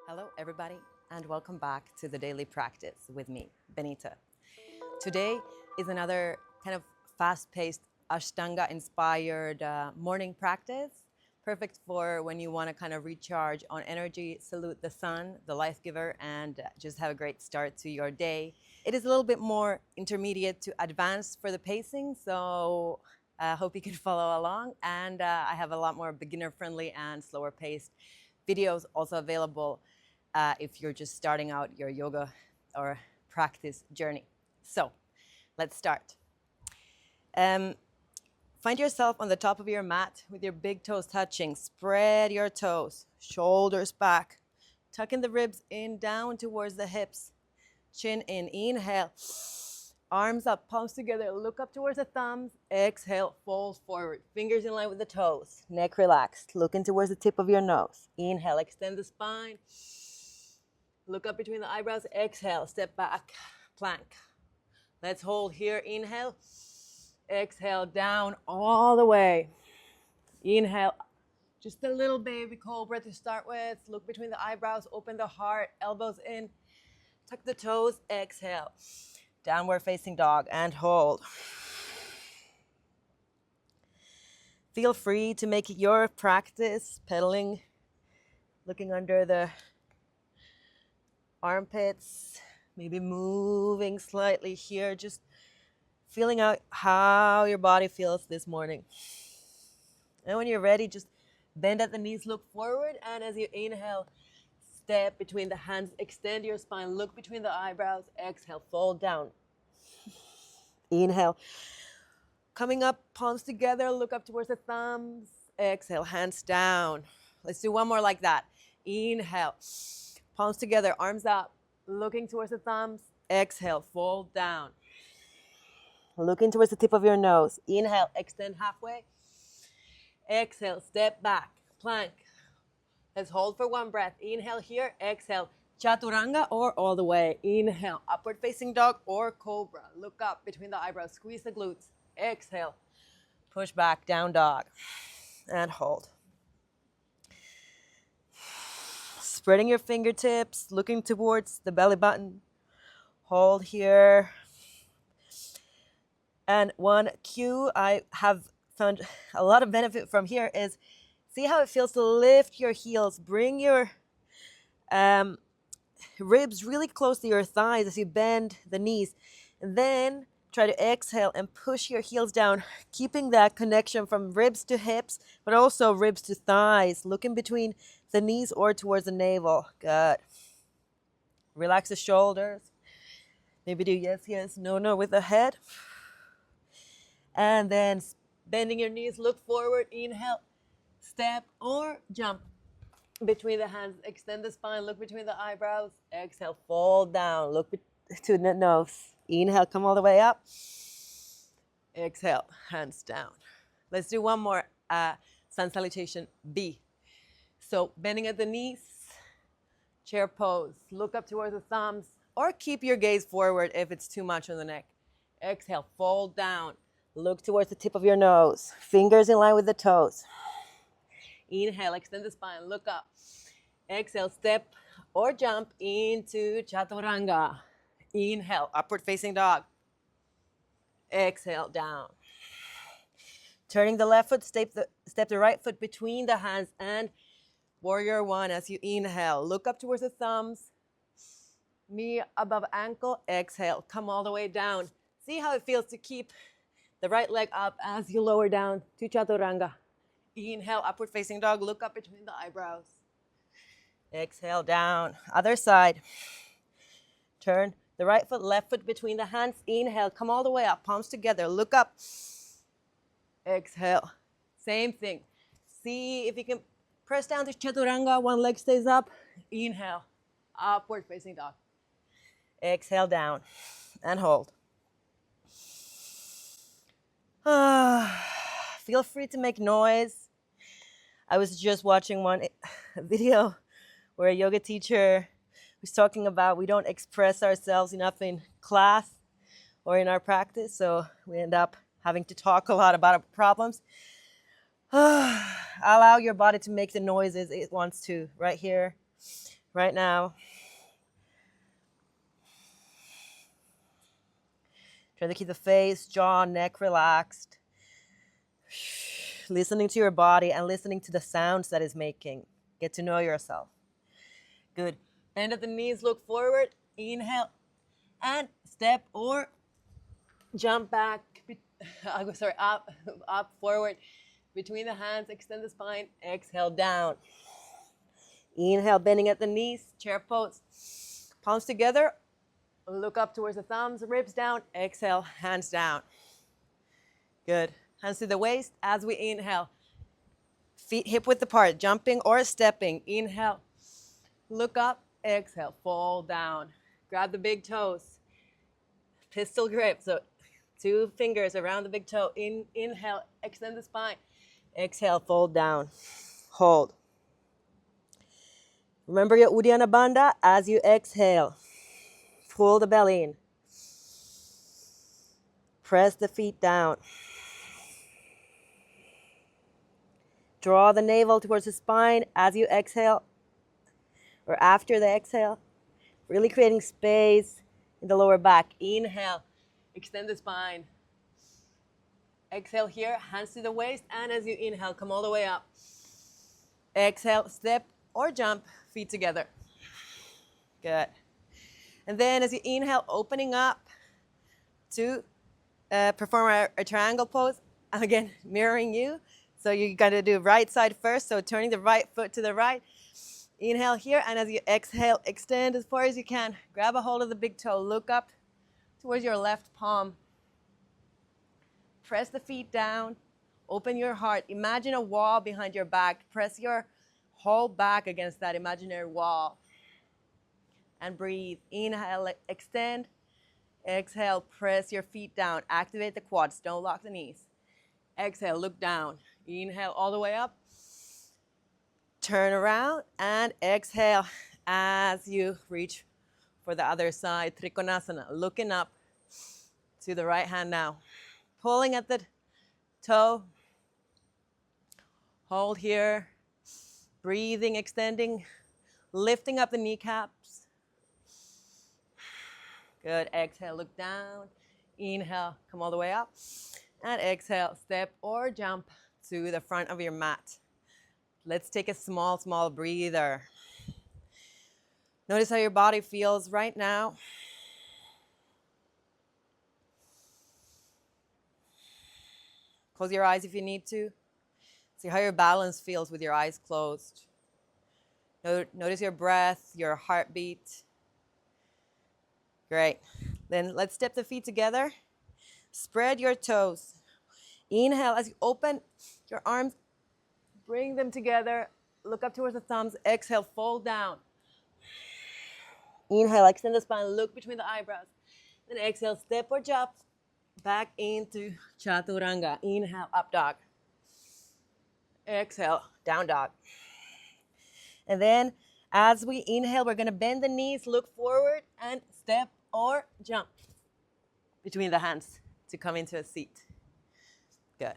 Hello, everybody, and welcome back to the Daily Practice with me, Benita. Today is another kind of fast-paced Ashtanga-inspired morning practice, perfect for when you want to kind of recharge on energy, salute the sun, the life giver, and just have a great start to your day. It is a little bit more intermediate to advanced for the pacing, so I hope you can follow along. And I have a lot more beginner-friendly and slower-paced videos also available if you're just starting out your yoga or practice journey. So let's start. Find yourself on the top of your mat with your big toes touching. Spread your toes, shoulders back. Tucking the ribs in, down towards the hips. Chin in, inhale. Arms up, palms together, look up towards the thumbs. Exhale, fold forward. Fingers in line with the toes. Neck relaxed, looking towards the tip of your nose. Inhale, extend the spine. Look up between the eyebrows. Exhale, step back, plank. Let's hold here. Inhale. Exhale, down all the way. Inhale, just a little baby cobra to start with. Look between the eyebrows, open the heart, elbows in. Tuck the toes. Exhale. Downward facing dog and hold. Feel free to make your practice pedaling, looking under the armpits, maybe moving slightly here, just feeling out how your body feels this morning. And when you're ready, just bend at the knees, look forward, and as you inhale, step between the hands, extend your spine, look between the eyebrows, exhale, fold down. Inhale. Coming up, palms together, look up towards the thumbs. Exhale, hands down. Let's do one more like that. Inhale. Palms together, arms up, looking towards the thumbs. Exhale, fold down. Looking towards the tip of your nose. Inhale, extend halfway. Exhale, step back, plank. Let's hold for one breath. Inhale here, exhale, chaturanga or all the way. Inhale, upward facing dog or cobra. Look up between the eyebrows, squeeze the glutes. Exhale, push back, down dog, and hold. Spreading your fingertips, looking towards the belly button. Hold here. And one cue I have found a lot of benefit from here is see how it feels to lift your heels. Bring your ribs really close to your thighs as you bend the knees. And then try to exhale and push your heels down, keeping that connection from ribs to hips, but also ribs to thighs, looking between the knees or towards the navel. Good. Relax the shoulders. Maybe do yes, yes, no, no with the head. And then bending your knees, look forward, inhale, step or jump between the hands, extend the spine, look between the eyebrows, exhale, fold down, look to the nose. Inhale, come all the way up. Exhale, hands down. Let's do one more sun salutation B. So bending at the knees, chair pose, look up towards the thumbs, or keep your gaze forward if it's too much on the neck. Exhale, fold down. Look towards the tip of your nose. Fingers in line with the toes. Inhale, extend the spine, look up. Exhale, step or jump into chaturanga. Inhale, upward facing dog. Exhale, down. Turning the left foot, step the right foot between the hands and warrior one as you inhale. Look up towards the thumbs. Knee above ankle. Exhale, come all the way down. See how it feels to keep the right leg up as you lower down to chaturanga. Inhale, upward facing dog. Look up between the eyebrows. Exhale, down. Other side. Turn the right foot, left foot between the hands. Inhale, come all the way up. Palms together. Look up. Exhale. Same thing. See if you can press down to chaturanga. One leg stays up. Inhale, upward facing dog. Exhale, down and hold. Feel free to make noise. I was just watching one video where a yoga teacher was talking about we don't express ourselves enough in class or in our practice, so we end up having to talk a lot about our problems. Allow your body to make the noises it wants to right here. right now. Try to keep the face, jaw, neck relaxed. Listening to your body and listening to the sounds that it's making. Get to know yourself. Good. Bend at the knees, look forward. Inhale and step or jump back. Up, forward. Between the hands, extend the spine. Exhale, down. Inhale, bending at the knees, chair pose. Palms together. Look up towards the thumbs, ribs down. Exhale, hands down. Good. Hands to the waist as we inhale. Feet hip width apart, jumping or stepping. Inhale, look up. Exhale, fall down. Grab the big toes. Pistol grip. So 2 fingers around the big toe. Inhale, extend the spine. Exhale, fold down. Hold. Remember your Uddiyana Bandha as you exhale. Pull the belly in. Press the feet down. Draw the navel towards the spine as you exhale or after the exhale. Really creating space in the lower back. Inhale, extend the spine. Exhale here, hands to the waist, and as you inhale, come all the way up. Exhale, step or jump, feet together. Good. And then as you inhale, opening up to perform a triangle pose. Again, mirroring you. So you got to do right side first. So turning the right foot to the right. Inhale here, and as you exhale, extend as far as you can. Grab a hold of the big toe. Look up towards your left palm. Press the feet down. Open your heart. Imagine a wall behind your back. Press your whole back against that imaginary wall. And breathe. Inhale, extend. Exhale, press your feet down. Activate the quads. Don't lock the knees. Exhale, look down. Inhale all the way up. Turn around and exhale as you reach for the other side. Trikonasana. Looking up to the right hand now. Pulling at the toe. Hold here. Breathing, extending. Lifting up the kneecaps. Good. Exhale, look down. Inhale, come all the way up. And exhale, step or jump to the front of your mat. Let's take a small, small breather. Notice how your body feels right now. Close your eyes if you need to. See how your balance feels with your eyes closed. Notice your breath, your heartbeat. Great. Then let's step the feet together. Spread your toes. Inhale as you open your arms. Bring them together. Look up towards the thumbs. Exhale, fold down. Inhale, extend the spine. Look between the eyebrows. Then exhale, step or jump back into Chaturanga. Inhale, up dog. Exhale, down dog. And then as we inhale, we're going to bend the knees, look forward, and step or jump between the hands to come into a seat. Good.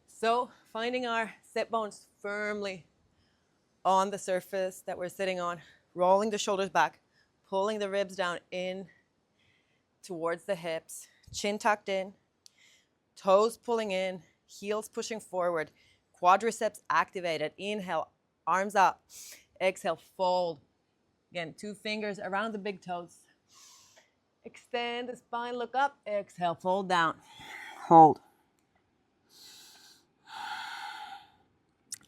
So finding our sit bones firmly on the surface that we're sitting on, rolling the shoulders back, pulling the ribs down in towards the hips, chin tucked in, toes pulling in, heels pushing forward, quadriceps activated. Inhale, arms up. Exhale, fold. Again, 2 fingers around the big toes. Extend the spine, look up. Exhale, fold down. Hold.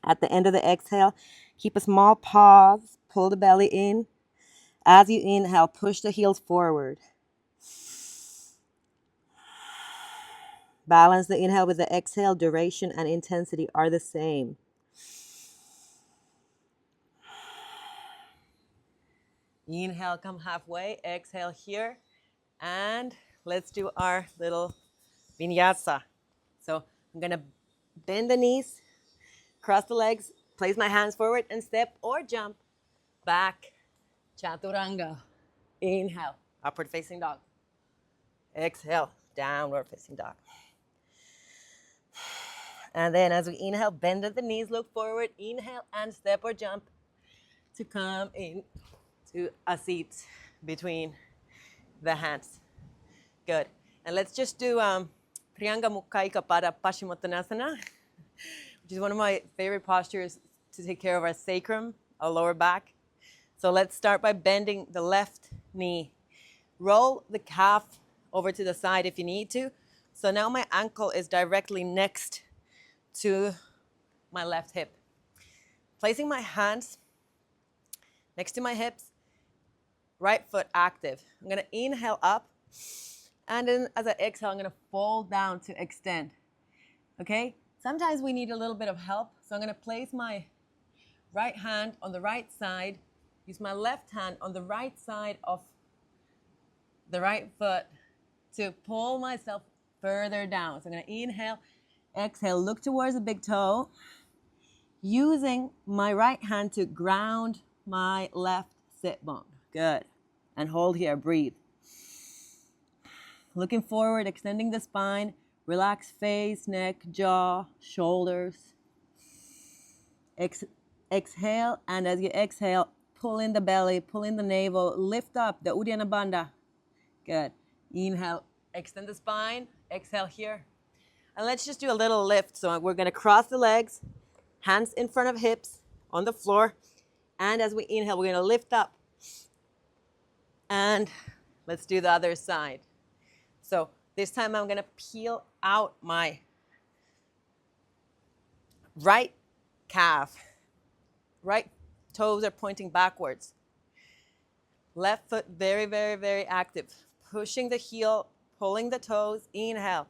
At the end of the exhale, keep a small pause. Pull the belly in. As you inhale, push the heels forward. Balance the inhale with the exhale. Duration and intensity are the same. Inhale, come halfway. Exhale here. And let's do our little vinyasa. So I'm going to bend the knees, cross the legs, place my hands forward, and step or jump back. Chaturanga. Inhale, upward facing dog. Exhale, downward facing dog. And then as we inhale, bend at the knees, look forward. Inhale and step or jump to come in to a seat between the hands. Good. And let's just do Priyanga Mukhaika Pada Paschimottanasana, which is one of my favorite postures to take care of our sacrum, our lower back. So let's start by bending the left knee. Roll the calf over to the side if you need to. So now my ankle is directly next to my left hip. Placing my hands next to my hips, right foot active. I'm going to inhale up, and then as I exhale, I'm going to fold down to extend. Okay? Sometimes we need a little bit of help, so I'm going to place my right hand on the right side, use my left hand on the right side of the right foot to pull myself further down. So I'm going to inhale, exhale, look towards the big toe, using my right hand to ground my left sit bone. Good. And hold here, breathe. Looking forward, extending the spine, relax face, neck, jaw, shoulders. Exhale, and as you exhale, pull in the belly, pull in the navel, lift up the Uddiyana Bandha. Good. Inhale, extend the spine, exhale here. And let's just do a little lift. So we're going to cross the legs, hands in front of hips on the floor. And as we inhale, we're going to lift up. And let's do the other side. So this time I'm going to peel out my right calf. Right toes are pointing backwards. Left foot very, very, very active. Pushing the heel, pulling the toes. Inhale.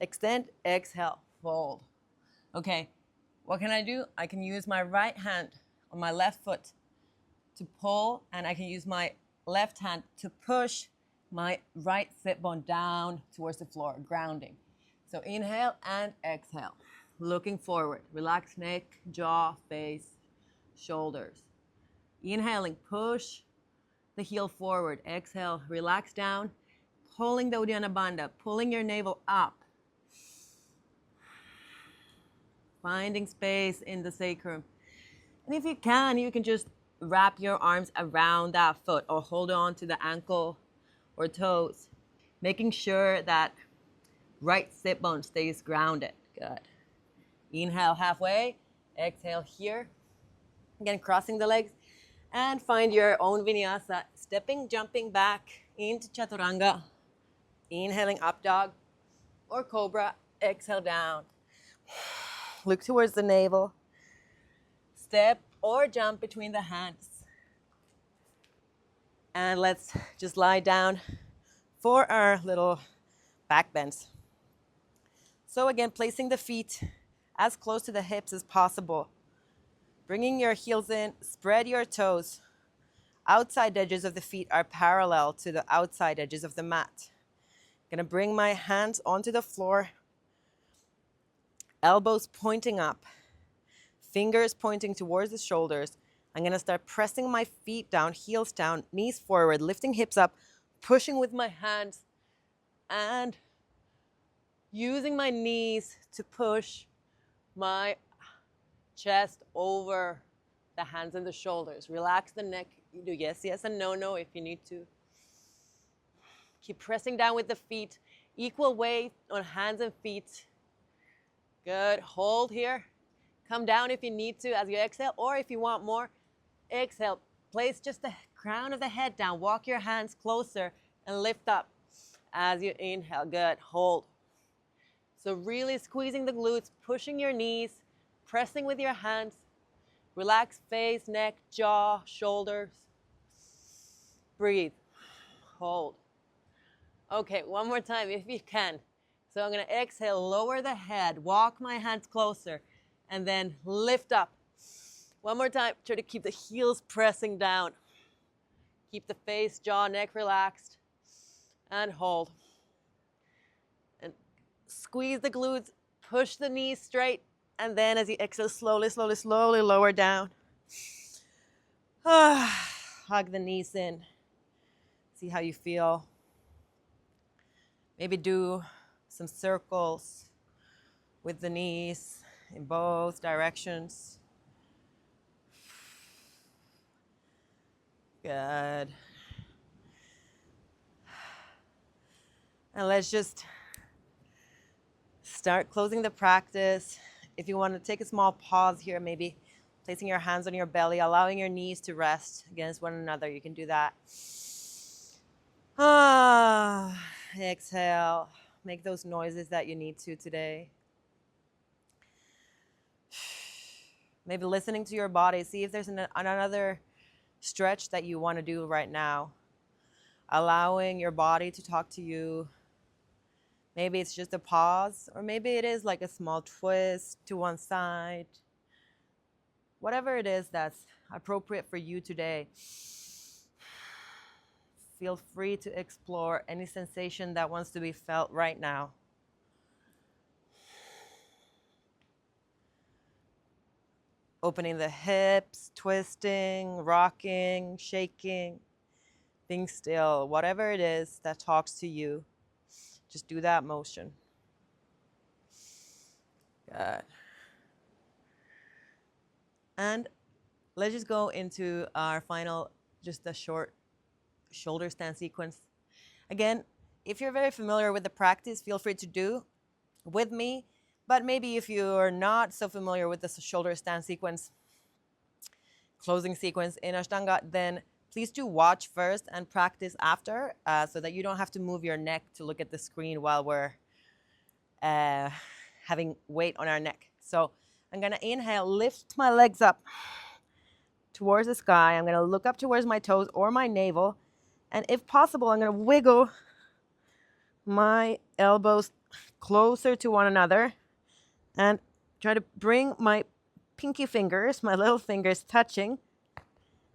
Extend, exhale, fold. Okay, what can I do? I can use my right hand on my left foot to pull, and I can use my left hand to push my right sit bone down towards the floor, grounding. So inhale and exhale. Looking forward. Relax neck, jaw, face, shoulders. Inhaling, push the heel forward. Exhale, relax down. Pulling the Uddiyana Bandha, pulling your navel up. Finding space in the sacrum. And if you can just wrap your arms around that foot or hold on to the ankle or toes, making sure that right sit bone stays grounded. Good. Inhale halfway, exhale here. Again, crossing the legs, and find your own vinyasa, stepping, jumping back into chaturanga. Inhaling up dog or cobra, exhale down. Look towards the navel. Step or jump between the hands. And let's just lie down for our little back bends. So again, placing the feet as close to the hips as possible. Bringing your heels in, spread your toes. Outside edges of the feet are parallel to the outside edges of the mat. Gonna bring my hands onto the floor. Elbows pointing up. Fingers pointing towards the shoulders. I'm gonna start pressing my feet down, heels down, knees forward, lifting hips up, pushing with my hands, and using my knees to push my chest over the hands and the shoulders. Relax the neck. You do yes, yes, and no, no if you need to. Keep pressing down with the feet. Equal weight on hands and feet. Good. Hold here. Come down if you need to as you exhale, or if you want more, exhale. Place just the crown of the head down. Walk your hands closer and lift up as you inhale. Good. Hold. So really squeezing the glutes, pushing your knees, pressing with your hands. Relax face, neck, jaw, shoulders. Breathe. Hold. Okay, one more time if you can. So I'm going to exhale, lower the head, walk my hands closer, and then lift up. One more time. Try to keep the heels pressing down. Keep the face, jaw, neck relaxed. And hold. And squeeze the glutes, push the knees straight, and then as you exhale, slowly, slowly, slowly lower down. Hug the knees in. See how you feel. Maybe do some circles with the knees in both directions. Good. And let's just start closing the practice. If you want to take a small pause here, maybe placing your hands on your belly, allowing your knees to rest against one another, you can do that. Exhale. Make those noises that you need to today. Maybe listening to your body. See if there's another stretch that you want to do right now. Allowing your body to talk to you. Maybe it's just a pause, or maybe it is like a small twist to one side. Whatever it is that's appropriate for you today. Feel free to explore any sensation that wants to be felt right now. Opening the hips, twisting, rocking, shaking, being still, whatever it is that talks to you, just do that motion. Good. And let's just go into our final, just a short shoulder stand sequence. Again, if you're very familiar with the practice, feel free to do with me. But maybe if you're not so familiar with the shoulder stand sequence, closing sequence in Ashtanga, then please do watch first and practice after so that you don't have to move your neck to look at the screen while we're having weight on our neck. So I'm going to inhale, lift my legs up towards the sky. I'm going to look up towards my toes or my navel. And if possible, I'm going to wiggle my elbows closer to one another and try to bring my pinky fingers, my little fingers touching,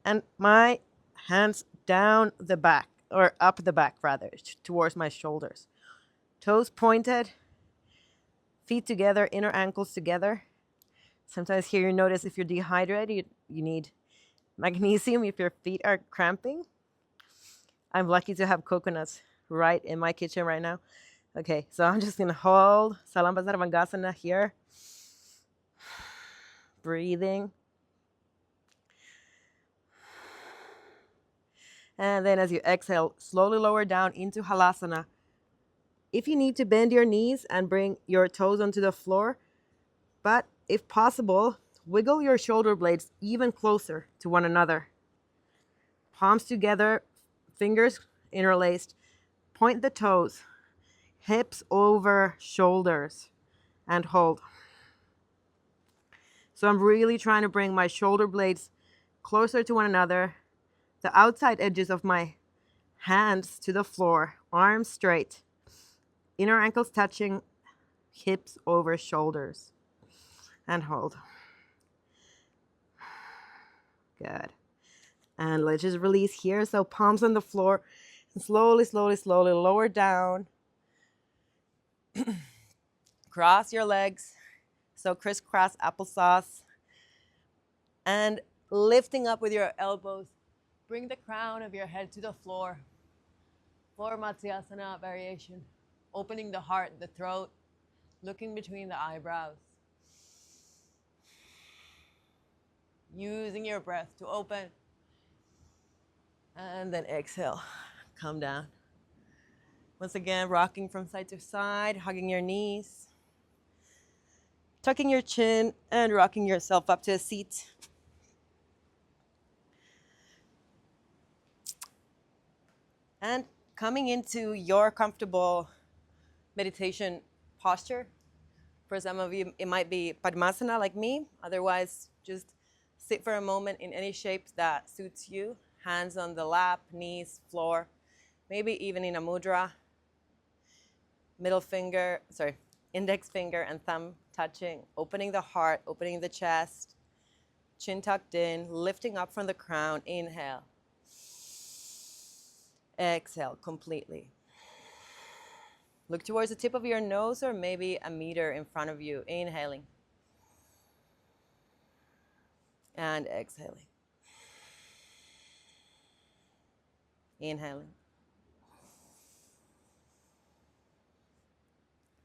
and my hands down the back, or up the back rather, towards my shoulders. Toes pointed, feet together, inner ankles together. Sometimes here you notice if you're dehydrated, you need magnesium if your feet are cramping. I'm lucky to have coconuts right in my kitchen right now. Okay, so I'm just gonna hold Salambasaravangāsana here. Breathing. And then as you exhale, slowly lower down into Halasana. If you need to bend your knees and bring your toes onto the floor, but if possible, wiggle your shoulder blades even closer to one another. Palms together, fingers interlaced. Point the toes, hips over shoulders, and hold. So I'm really trying to bring my shoulder blades closer to one another, the outside edges of my hands to the floor, arms straight, inner ankles touching, hips over shoulders, and hold. Good. And let's just release here. So palms on the floor, and slowly, slowly, slowly lower down. Cross your legs. So crisscross applesauce. And lifting up with your elbows, bring the crown of your head to the floor for Matsyasana variation. Opening the heart, the throat, looking between the eyebrows. Using your breath to open. And then exhale, come down. Once again, rocking from side to side, hugging your knees. Tucking your chin and rocking yourself up to a seat. And coming into your comfortable meditation posture. For some of you, it might be Padmasana like me. Otherwise, just sit for a moment in any shape that suits you. Hands on the lap, knees, floor, maybe even in a mudra. Index finger and thumb touching, opening the heart, opening the chest, chin tucked in, lifting up from the crown. Inhale. Exhale completely. Look towards the tip of your nose or maybe a meter in front of you. Inhaling. And exhaling. Inhaling.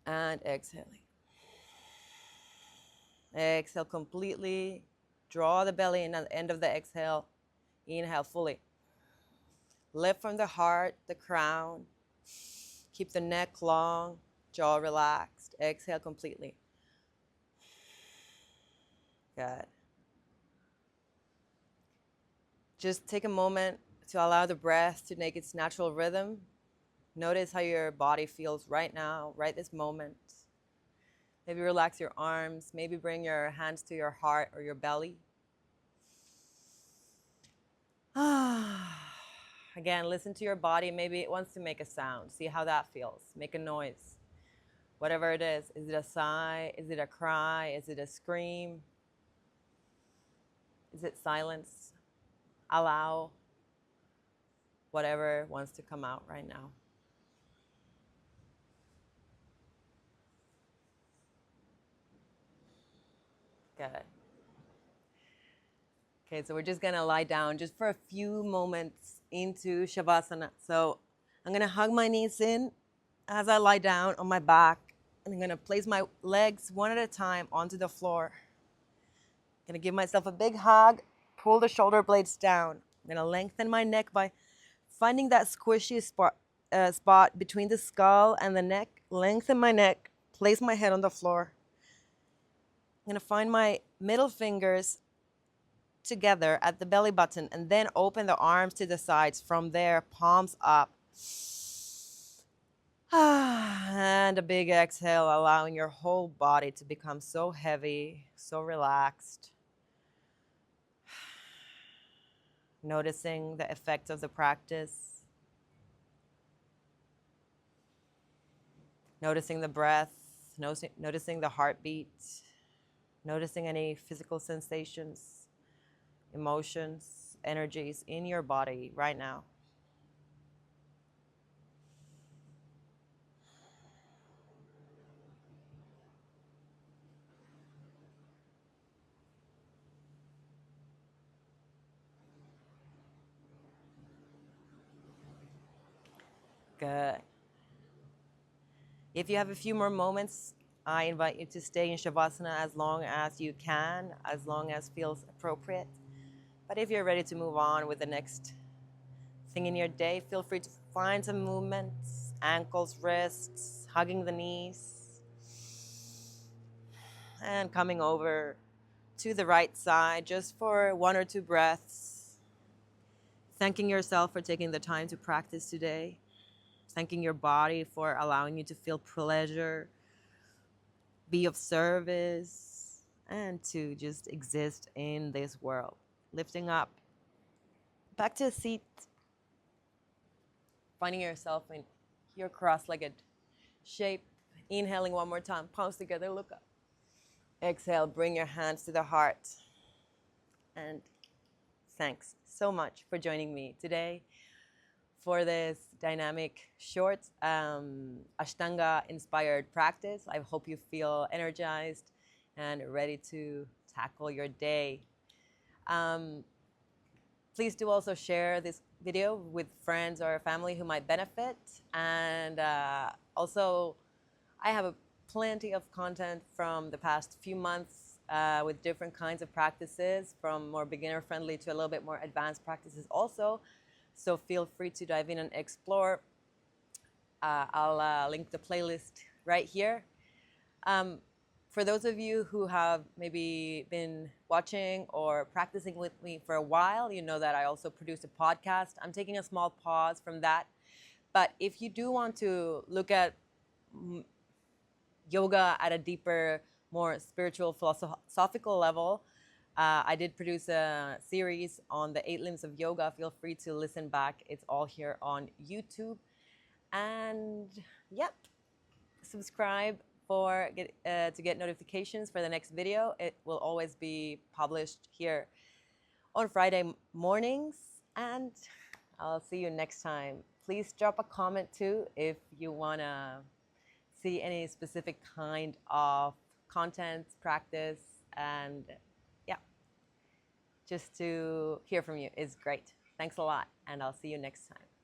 And exhaling. Exhale completely. Draw the belly in at the end of the exhale. Inhale fully. Lift from the heart, the crown. Keep the neck long, jaw relaxed. Exhale completely. Good. Just take a moment to allow the breath to make its natural rhythm. Notice how your body feels right now, right this moment. Maybe relax your arms. Maybe bring your hands to your heart or your belly. Again, listen to your body. Maybe it wants to make a sound. See how that feels. Make a noise. Whatever it is. Is it a sigh? Is it a cry? Is it a scream? Is it silence? Allow whatever wants to come out right now. Good. Okay, so we're just gonna lie down just for a few moments into Shavasana. So I'm gonna hug my knees in as I lie down on my back, and I'm gonna place my legs one at a time onto the floor. I'm gonna give myself a big hug, pull the shoulder blades down. I'm gonna lengthen my neck by finding that squishy spot between the skull and the neck. Lengthen my neck, place my head on the floor. I'm gonna find my middle fingers together at the belly button and then open the arms to the sides. From there, palms up. And a big exhale, allowing your whole body to become so heavy, so relaxed. Noticing the effect of the practice. Noticing the breath, noticing the heartbeat, noticing any physical sensations, emotions, energies in your body right now. Good. If you have a few more moments, I invite you to stay in Shavasana as long as you can, as long as feels appropriate. But if you're ready to move on with the next thing in your day, feel free to find some movements, ankles, wrists, hugging the knees, and coming over to the right side just for 1 or 2 breaths. Thanking yourself for taking the time to practice today. Thanking your body for allowing you to feel pleasure, be of service, and to just exist in this world. Lifting up, back to a seat, finding yourself in your cross-legged shape. Inhaling one more time, palms together, look up. Exhale, bring your hands to the heart. And thanks so much for joining me today for this dynamic, short, Ashtanga-inspired practice. I hope you feel energized and ready to tackle your day. Please do also share this video with friends or family who might benefit. And also, I have plenty of content from the past few months with different kinds of practices, from more beginner-friendly to a little bit more advanced practices also. So feel free to dive in and explore. I'll link the playlist right here. For those of you who have maybe been watching or practicing with me for a while, you know that I also produce a podcast. I'm taking a small pause from that. But if you do want to look at yoga at a deeper, more spiritual, philosophical level, I did produce a series on the 8 limbs of yoga. Feel free to listen back. It's all here on YouTube. And yep, subscribe to get notifications for the next video. It will always be published here on Friday mornings. And I'll see you next time. Please drop a comment too if you want to see any specific kind of content, practice, and yeah, just to hear from you is great. Thanks a lot, and I'll see you next time.